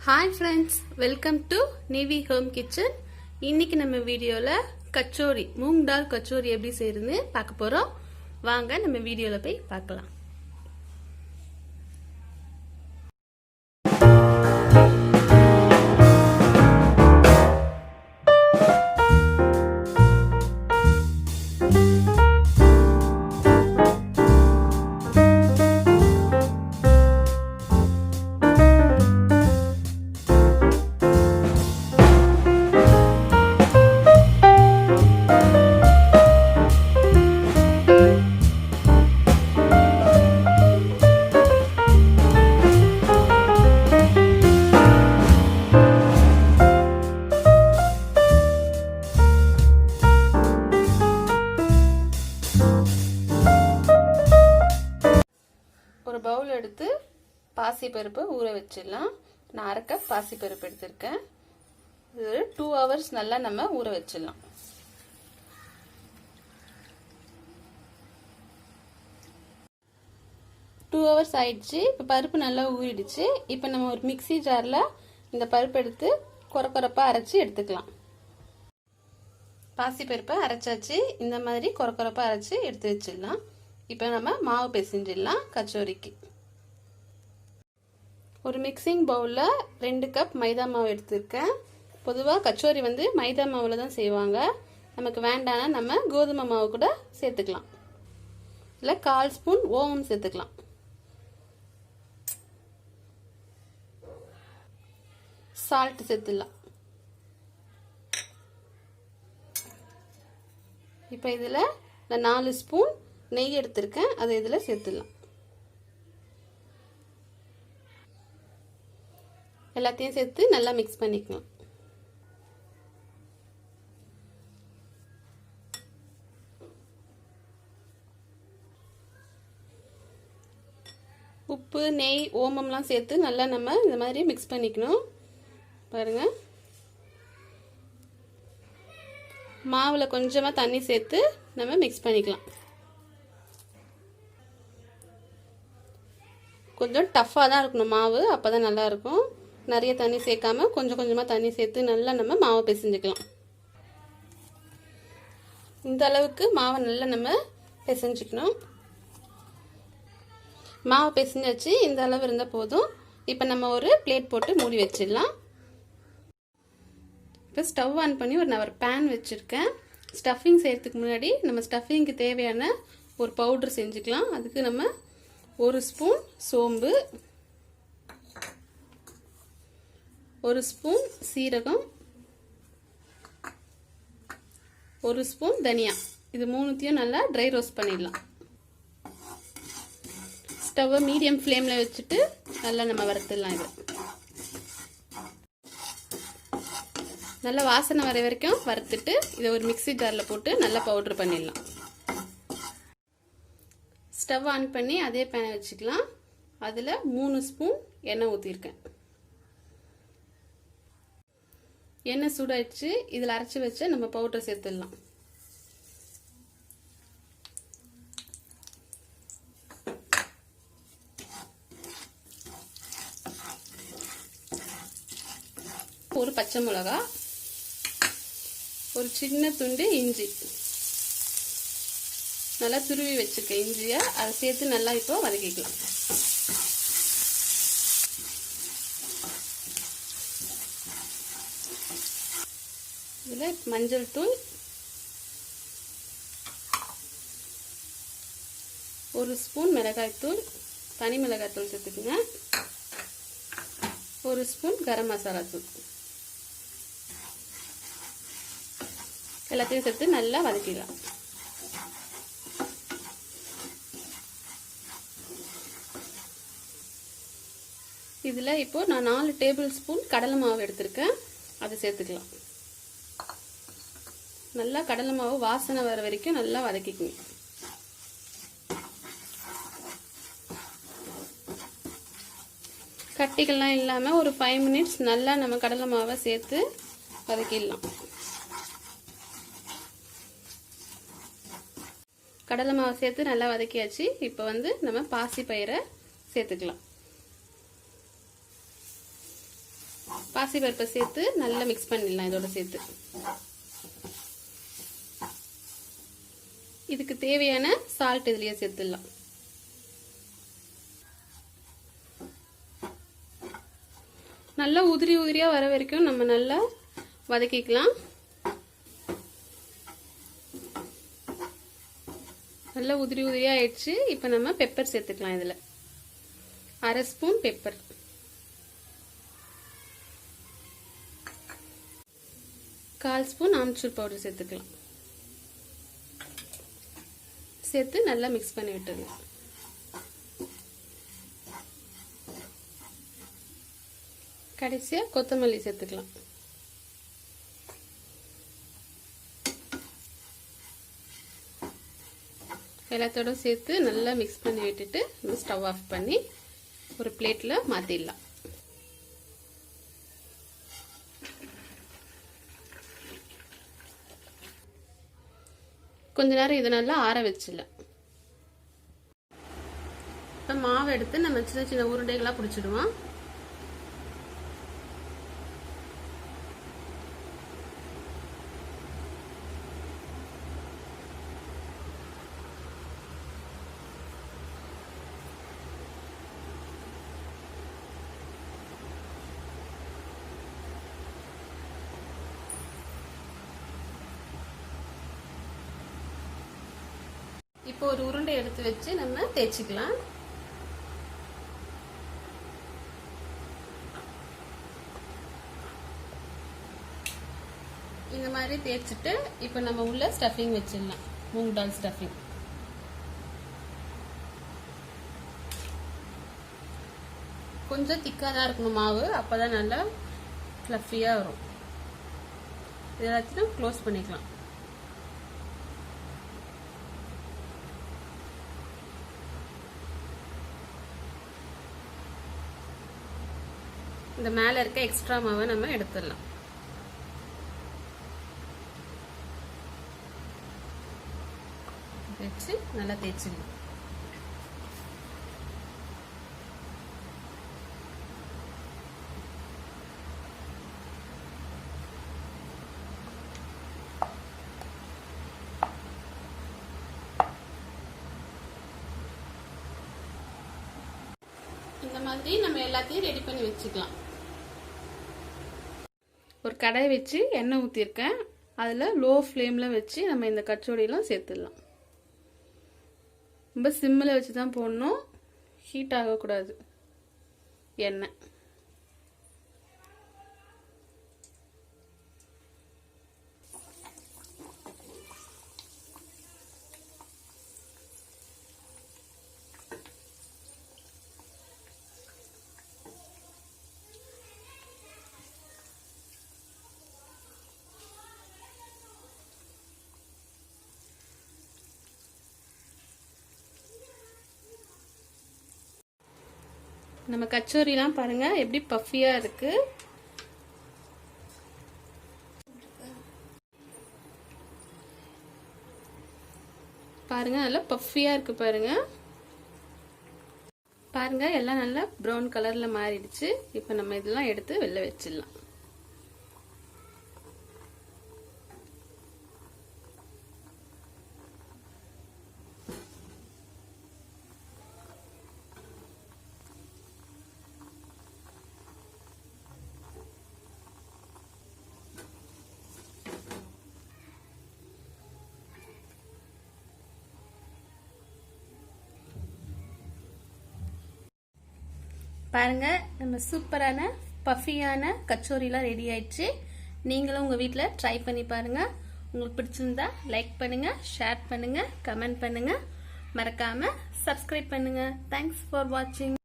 Hi friends, welcome to Navy Home Kitchen. இன்னைக்கு நம்ம வீடியோல கச்சோரி மூங் டால் கச்சோரி எப்படி செய்யறதுன்னு பார்க்க போறோம். வாங்க நம்ம வீடியோல போய் பார்க்கலாம். ஒரு பவுல் எடுத்து பாசி பருப்பு ஊற வச்சிடலாம். நான் அரை கப் பாசி பருப்பு எடுத்திருக்கேன். இது 2 hours நல்லா நம்ம ஊற வச்சிடலாம். டூ ஹவர்ஸ் ஆயிடுச்சு. இப்போ பருப்பு நல்லா ஊறிடுச்சு. இப்போ நம்ம ஒரு மிக்ஸி ஜார்ல இந்த பருப்பு எடுத்து கொரகொரப்பா அரைச்சி எடுத்துக்கலாம். பாசி பருப்பை அரைச்சாச்சு. இந்த மாதிரி கொரகொரப்பா அரைச்சி எடுத்து வச்சிடலாம். இப்போ நம்ம மாவு பிசைஞ்சிடலாம் கச்சோரிக்கு. ஒரு மிக்சிங் பவுலில் 2 கப் மைதா மாவு எடுத்துருக்கேன். பொதுவாக கச்சோரி வந்து மைதா மாவில் தான் செய்வாங்க. நமக்கு வேண்டாம்னா நம்ம கோதுமை மாவு கூட சேர்த்துக்கலாம். இல்லை 1/4 ஸ்பூன் ஓமம் சேர்த்துக்கலாம். சால்ட் சேர்த்துடலாம். இப்போ இதில் நான் 4 ஸ்பூன் நெய் எடுத்திருக்கேன். அதை இதில் சேர்த்துடலாம். எல்லாத்தையும் சேர்த்து நல்லா மிக்ஸ் பண்ணிக்கலாம். உப்பு, நெய், ஓமம்லாம் சேர்த்து நல்லா நம்ம இந்த மாதிரி மிக்ஸ் பண்ணிக்கணும். பாருங்க, மாவில் கொஞ்சமாக தண்ணி சேர்த்து நம்ம மிக்ஸ் பண்ணிக்கலாம். கொஞ்சம் டஃப்பாக தான் இருக்கணும் மாவு, அப்போ தான் நல்லாயிருக்கும். நிறைய தண்ணி சேர்க்காம கொஞ்சம் கொஞ்சமாக தண்ணி சேர்த்து நல்லா நம்ம மாவை பிசைஞ்சுக்கலாம். இந்த அளவுக்கு மாவை நல்லா நம்ம பிசைஞ்சிக்கணும். மாவை பிசைஞ்சாச்சு. இந்த அளவு இருந்தால் போதும். இப்போ நம்ம ஒரு பிளேட் போட்டு மூடி வச்சிடலாம். இப்போ ஸ்டவ் ஆன் பண்ணி ஒரு பேன் வச்சுருக்கேன். ஸ்டஃபிங் செய்கிறதுக்கு முன்னாடி நம்ம ஸ்டஃபிங்க்கு தேவையான ஒரு பவுடர் செஞ்சுக்கலாம். அதுக்கு நம்ம 1 ஸ்பூன் சோம்பு, 1 ஸ்பூன் சீரகம், 1 ஸ்பூன் தனியா, இது மூணுத்தையும் நல்லா ட்ரை ரோஸ்ட் பண்ணிடலாம். ஸ்டவ்வை மீடியம் ஃப்ளேமில் வச்சுட்டு நல்லா நம்ம வறுத்துடலாம். இது நல்லா வாசனை வர வரைக்கும் வறுத்துட்டு இதை ஒரு மிக்ஸி ஜாரில் போட்டு நல்லா பவுட்ரு பண்ணிடலாம். ஸ்டவ் ஆன் பண்ணி அதே பேனை வச்சுக்கலாம். அதில் 3 ஸ்பூன் எண்ணெய் ஊற்றிருக்கேன். எண்ணெய் சூடாயிடுச்சு. இதில் அரைச்சி வச்சு நம்ம பவுடர் சேர்த்துடலாம். ஒரு பச்சை மிளகா, ஒரு சின்ன துண்டு இஞ்சி, நல்லா துருவி வச்சுக்க இஞ்சியை அதை சேர்த்து நல்லா இப்போ வதக்கிக்கலாம். இதில் மஞ்சள் தூள், 1 ஸ்பூன் மிளகாய்த்தூள், தனி மிளகாய்த்தூள் சேர்த்துக்குங்க, 1 ஸ்பூன் கரம் மசாலா தூள், எல்லாத்தையும் சேர்த்து நல்லா வதக்கிக்கலாம். இதில் இப்போ நான் 4 டேபிள் ஸ்பூன் கடலை மாவு எடுத்திருக்கேன். அதை சேர்த்துக்கலாம். நல்லா கடலை மாவு வாசனை வர வரைக்கும் நல்லா வதக்கிக்கணும். கட்டிகள்லாம் இல்லாமல் ஒரு 5 மினிட்ஸ் நல்லா நம்ம கடலை மாவை சேர்த்து வதக்கிடலாம். கடலை மாவு சேர்த்து நல்லா வதக்கியாச்சு. இப்போ வந்து நம்ம பாசி பயிரை சேர்த்துக்கலாம். பாசிப்பருப்பை சேர்த்து நல்லா மிக்ஸ் பண்ணிடலாம். இதோட சேர்த்து இதுக்கு தேவையான சால்ட் இதுலயே சேர்த்துடலாம். நல்லா உதிரி உதிரியா வர வரைக்கும் நம்ம நல்லா வதக்கிக்கலாம். நல்லா உதிரி உதிரியா ஆயிடுச்சு. இப்போ நம்ம பெப்பர் சேர்த்துக்கலாம். இதுல 1/2 spoon pepper, 1/4 spoon amchur powder சேர்த்துக்கலாம். சேர்த்து நல்லா மிக்ஸ் பண்ணி விட்டுடலாம். கடைசியா கொத்தமல்லி சேர்த்துக்கலாம். எல்லாத்தோட சேர்த்து நல்லா மிக்ஸ் பண்ணி விட்டுட்டு ஸ்டவ் ஆஃப் பண்ணி ஒரு பிளேட்ல மாத்திடலாம். கொஞ்ச நேரம் இதை நல்லா ஆற வச்சிடலாம். இப்ப மாவு எடுத்து நம்ம சின்ன சின்ன உருண்டைகளா பிடிச்சிடுவோம். இப்போ ஒரு உருண்டை எடுத்து வச்சு நம்ம தேய்ச்சிக்கலாம். இந்த மாதிரி தேய்ச்சிட்டு இப்போ நம்ம உள்ள ஸ்டஃபிங் வச்சிடலாம். மூங் டால் ஸ்டஃபிங். கொஞ்சம் திக்கா தான் இருக்கணும் மாவு, அப்பதான் நல்லா ஃப்ளஃபியா வரும். எல்லாத்தையும் க்ளோஸ் பண்ணிக்கலாம். இந்த மேல இருக்க எக்ஸ்ட்ரா மாவை நம்ம எடுத்துடலாம். வச்சு நல்லா தேய்ச்சிடலாம். இந்த மாதிரி நம்ம எல்லாத்தையும் ரெடி பண்ணி வச்சுக்கலாம். ஒரு கடாய் வச்சு எண்ணெய் ஊற்றிருக்கேன். அதில் லோ ஃப்ளேமில் வச்சு நம்ம இந்த கச்சோடியெல்லாம் சேர்த்துடலாம். ரொம்ப சிம்மில் வச்சு தான் போடணும், ஹீட் ஆகக்கூடாது எண்ணெய். நம்ம கச்சோரிலாம் பாருங்க எப்படி பஃபியா இருக்கு. பாருங்க நல்லா பஃபியா இருக்கு. பாருங்க பாருங்க எல்லாம் நல்லா ப்ரௌன் கலர்ல மாறிடுச்சு. இப்போ நம்ம இதெல்லாம் எடுத்து வெளில வச்சிடலாம். பாருங்க நம்ம சூப்பரான பஃபியான கச்சோரிலாம் ரெடி ஆயிடுச்சு. நீங்களும் உங்க வீட்டில் ட்ரை பண்ணி பாருங்க. உங்களுக்கு பிடிச்சிருந்தா லைக் பண்ணுங்க, ஷேர் பண்ணுங்க, கமெண்ட் பண்ணுங்க, மறக்காம சப்ஸ்கிரைப் பண்ணுங்க. தேங்க்ஸ் ஃபார் வாட்சிங்.